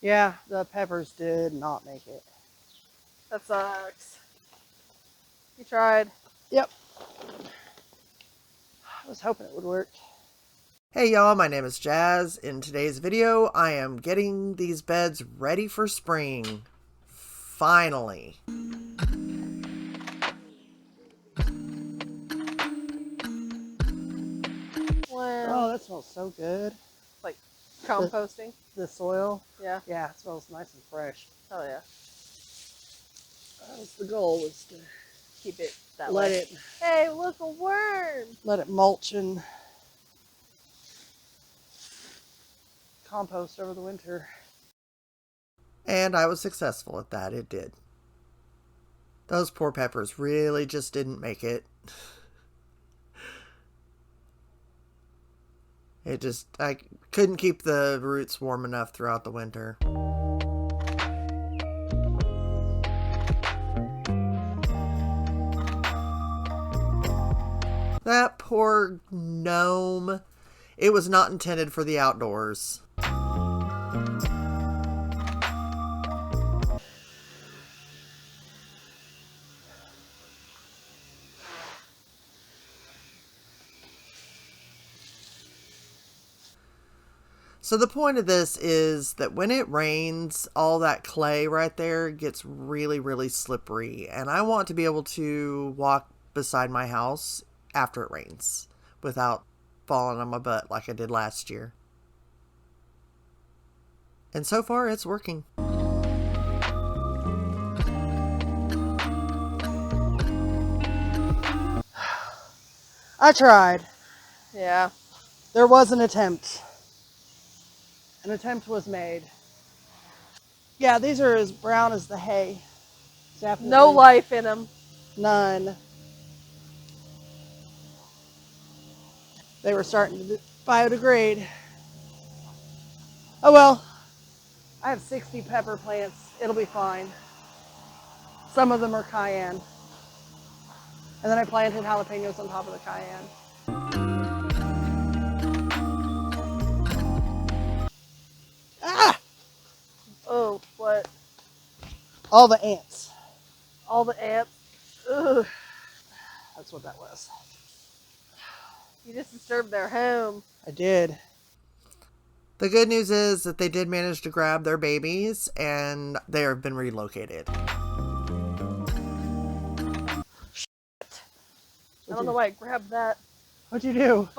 Yeah, the peppers did not make it. That sucks. You tried. Yep. I was hoping it would work. Hey y'all, my name is Jazz. In today's video, I am getting these beds ready for spring. Finally. Wow. Oh, that smells so good. Like composting. The soil. Yeah. Yeah, it smells nice and fresh. Oh yeah. That was the goal, was to Keep it that let way. it Hey, look, a worm. let it mulch and compost over the winter. And I was successful at that, it did. Those poor peppers really just didn't make it. I couldn't keep the roots warm enough throughout the winter. That poor gnome. It was not intended for the outdoors. So the point of this is that when it rains, all that clay right there gets really, really slippery. And I want to be able to walk beside my house after it rains without falling on my butt like I did last year. And so far, it's working. I tried. Yeah. There was an attempt. An attempt was made. Yeah, these are as brown as the hay. Definitely. No life in them. None. They were starting to biodegrade. Oh well. I have 60 pepper plants. It'll be fine. Some of them are cayenne. And then I planted jalapenos on top of the cayenne. Ah! Oh, what? All the ants. All the ants. Ugh. That's what that was. You just disturbed their home. I did. The good news is that they did manage to grab their babies and they have been relocated. I don't know why I grabbed that. What'd you do?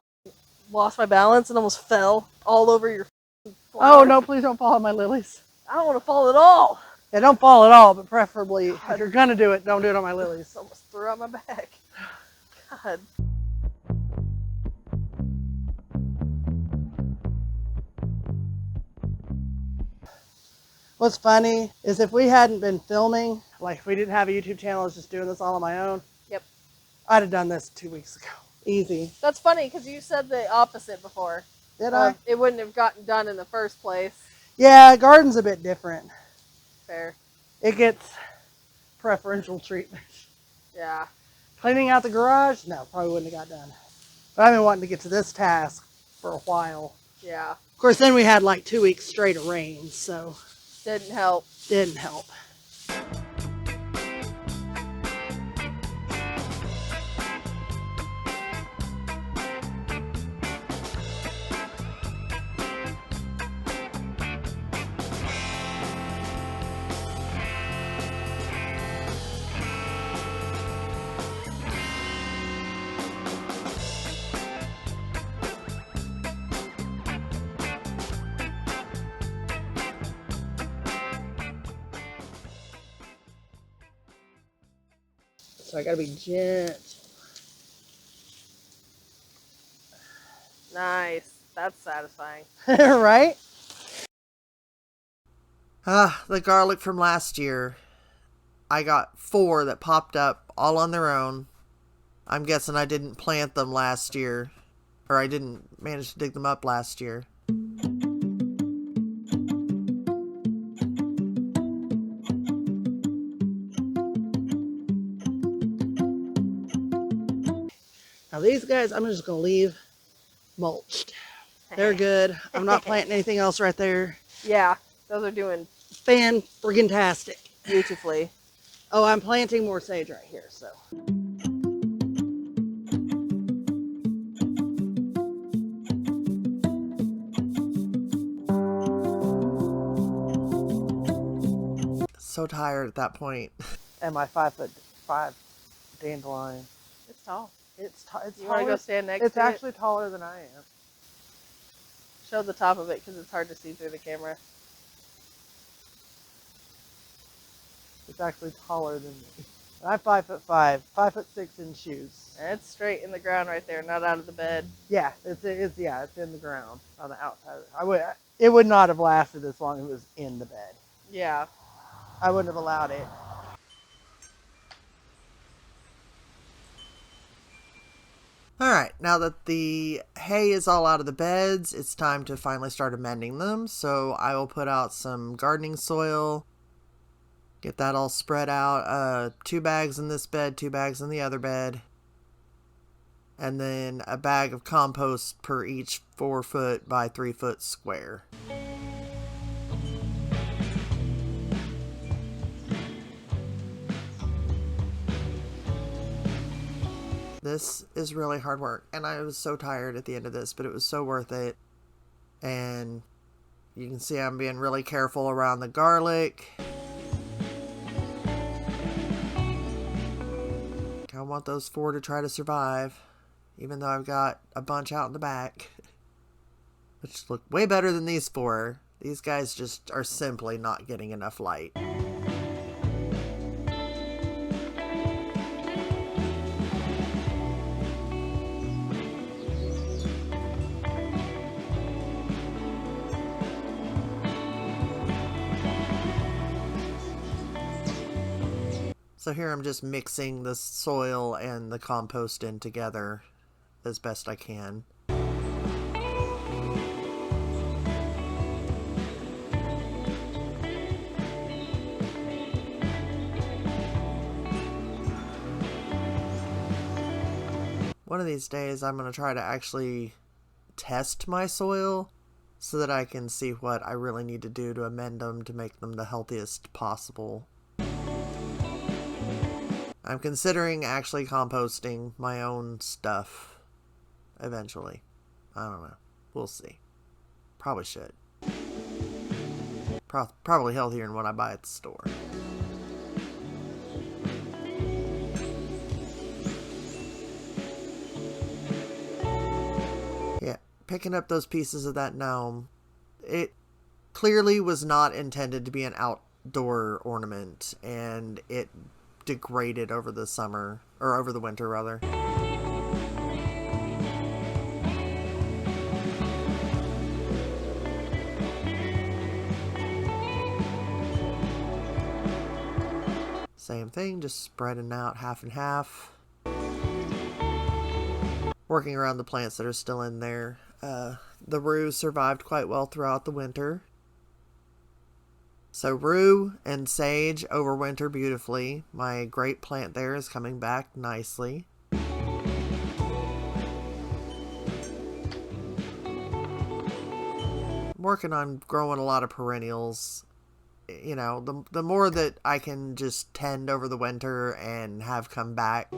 Lost my balance and almost fell all over your Oh, flower. no, please don't fall on my lilies. I don't want to fall at all. Yeah, don't fall at all, but preferably, if you're going to do it, don't do it on my lilies. Almost threw out my back. God. What's funny is if we hadn't been filming, like if we didn't have a YouTube channel, I was just doing this all on my own. Yep. I'd have done this 2 weeks ago. Easy. That's funny because you said the opposite before. Did I? It wouldn't have gotten done in the first place. Yeah, garden's a bit different. Fair. It gets preferential treatment. Yeah. Cleaning out the garage? No, probably wouldn't have got done. But I've been wanting to get to this task for a while. Yeah. Of course, then we had like 2 weeks straight of rain, so Didn't help. didn't help. So I gotta be gentle. Nice. That's satisfying. Right? The garlic from last year. I got 4 that popped up all on their own. I'm guessing I didn't plant them last year. Or I didn't manage to dig them up last year. Now these guys, I'm just gonna leave mulched. They're good. I'm not planting anything else right there. Yeah. Those are doing Fan-friggin-tastic. beautifully. Oh, I'm planting more sage right here, so. So tired at that point. And my 5'5" dandelion. It's tall. It's You want to go stand next It's to it? actually taller than I am. Show the top of it because it's hard to see through the camera. It's actually taller than me. And I'm 5'5", 5'6" in shoes. And it's straight in the ground right there, not out of the bed. Yeah, it's in the ground on the outside. It would not have lasted as long as it was in the bed. Yeah. I wouldn't have allowed it. All right, now that the hay is all out of the beds, it's time to finally start amending them. So I will put out some gardening soil, get that all spread out. 2 bags in this bed, 2 bags in the other bed. And then a bag of compost per each 4-foot by 3-foot square. This is really hard work, and I was so tired at the end of this, but it was so worth it. And you can see I'm being really careful around the garlic. I want those 4 to try to survive, even though I've got a bunch out in the back, which look way better than these 4. These guys just are simply not getting enough light. So here I'm just mixing the soil and the compost in together as best I can. One of these days I'm going to try to actually test my soil so that I can see what I really need to do to amend them to make them the healthiest possible. I'm considering actually composting my own stuff eventually. I don't know. We'll see. Probably should. Probably healthier than what I buy at the store. Yeah, picking up those pieces of that gnome. It clearly was not intended to be an outdoor ornament, and it degraded over the summer, or over the winter rather. Same thing, just spreading out half and half. Working around the plants that are still in there. The rue survived quite well throughout the winter. So rue and sage overwinter beautifully. My grape plant there is coming back nicely. I'm working on growing a lot of perennials. You know, the more that I can just tend over the winter and have come back.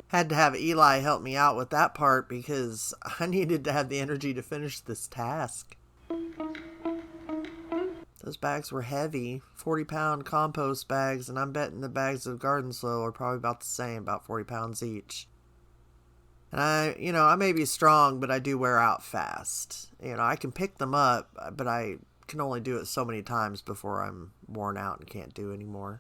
Had to have Eli help me out with that part because I needed to have the energy to finish this task. Those bags were heavy, 40-pound compost bags, and I'm betting the bags of garden soil are probably about the same, about 40 pounds each. And I may be strong, but I do wear out fast. I can pick them up, but I can only do it so many times before I'm worn out and can't do anymore.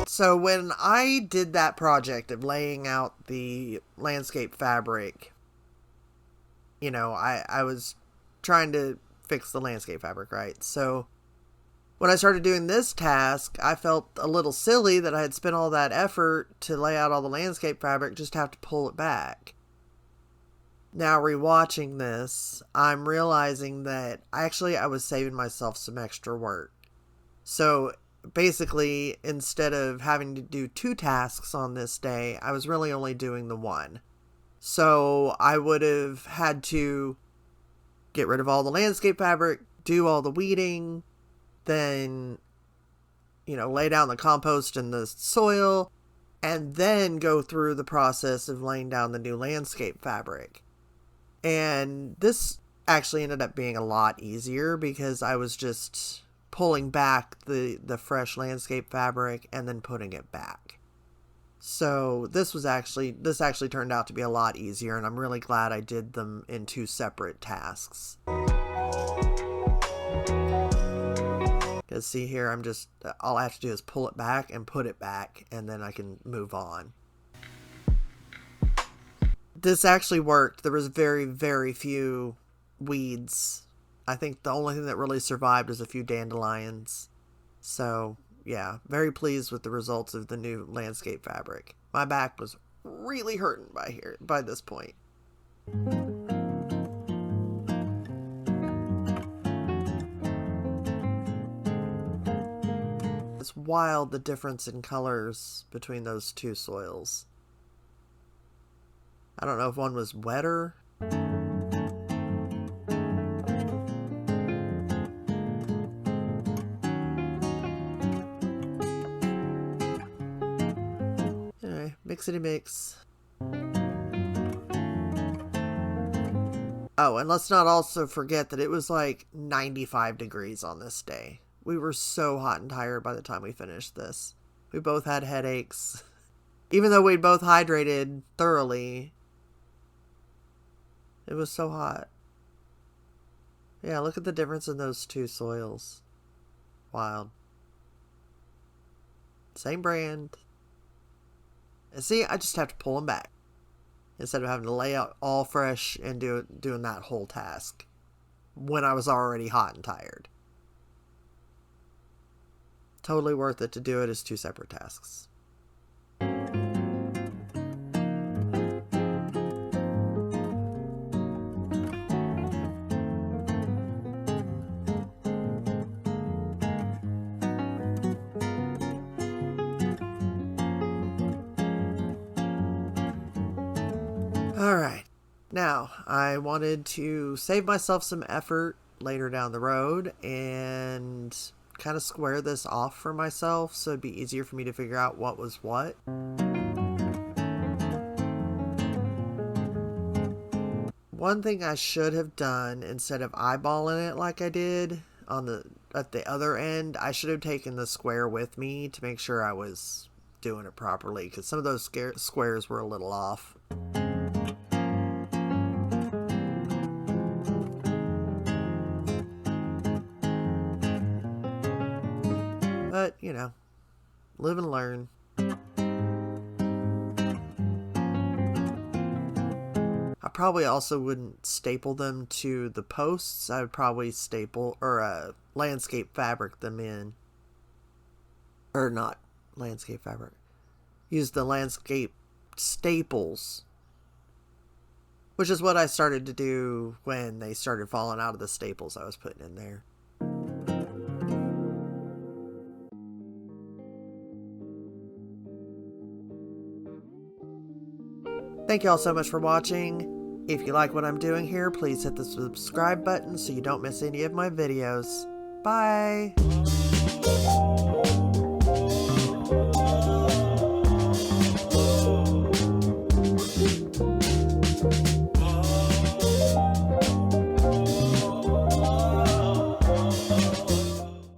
So when I did that project of laying out the landscape fabric, I was trying to fix the landscape fabric, right? So When I started doing this task, I felt a little silly that I had spent all that effort to lay out all the landscape fabric just to have to pull it back. Now, rewatching this, I'm realizing that I was saving myself some extra work. So basically, instead of having to do 2 tasks on this day, I was really only doing the 1. So I would have had to get rid of all the landscape fabric, do all the weeding, then, lay down the compost and the soil, and then go through the process of laying down the new landscape fabric. And this actually ended up being a lot easier because I was just pulling back the fresh landscape fabric and then putting it back. So this actually turned out to be a lot easier, and I'm really glad I did them in 2 separate tasks. Because see here, all I have to do is pull it back and put it back, and then I can move on. This actually worked. There was very, very few weeds. I think the only thing that really survived was a few dandelions. So, yeah, very pleased with the results of the new landscape fabric. My back was really hurting by this point. It's wild the difference in colors between those 2 soils. I don't know if one was wetter. Anyway, mixity mix. Oh, and let's not also forget that it was like 95 degrees on this day. We were so hot and tired by the time we finished this. We both had headaches. Even though we'd both hydrated thoroughly, it was so hot. Yeah, look at the difference in those 2 soils. Wild. Same brand. And see, I just have to pull them back instead of having to lay out all fresh and doing that whole task when I was already hot and tired. Totally worth it to do it as 2 separate tasks. Alright, now I wanted to save myself some effort later down the road and kind of square this off for myself so it'd be easier for me to figure out what was what. One thing I should have done, instead of eyeballing it like I did at the other end, I should have taken the square with me to make sure I was doing it properly, because some of those squares were a little off. But, live and learn. I probably also wouldn't staple them to the posts. I would probably landscape fabric them in. Or not landscape fabric. Use the landscape staples. Which is what I started to do when they started falling out of the staples I was putting in there. Thank you all so much for watching. If you like what I'm doing here, please hit the subscribe button so you don't miss any of my videos. Bye!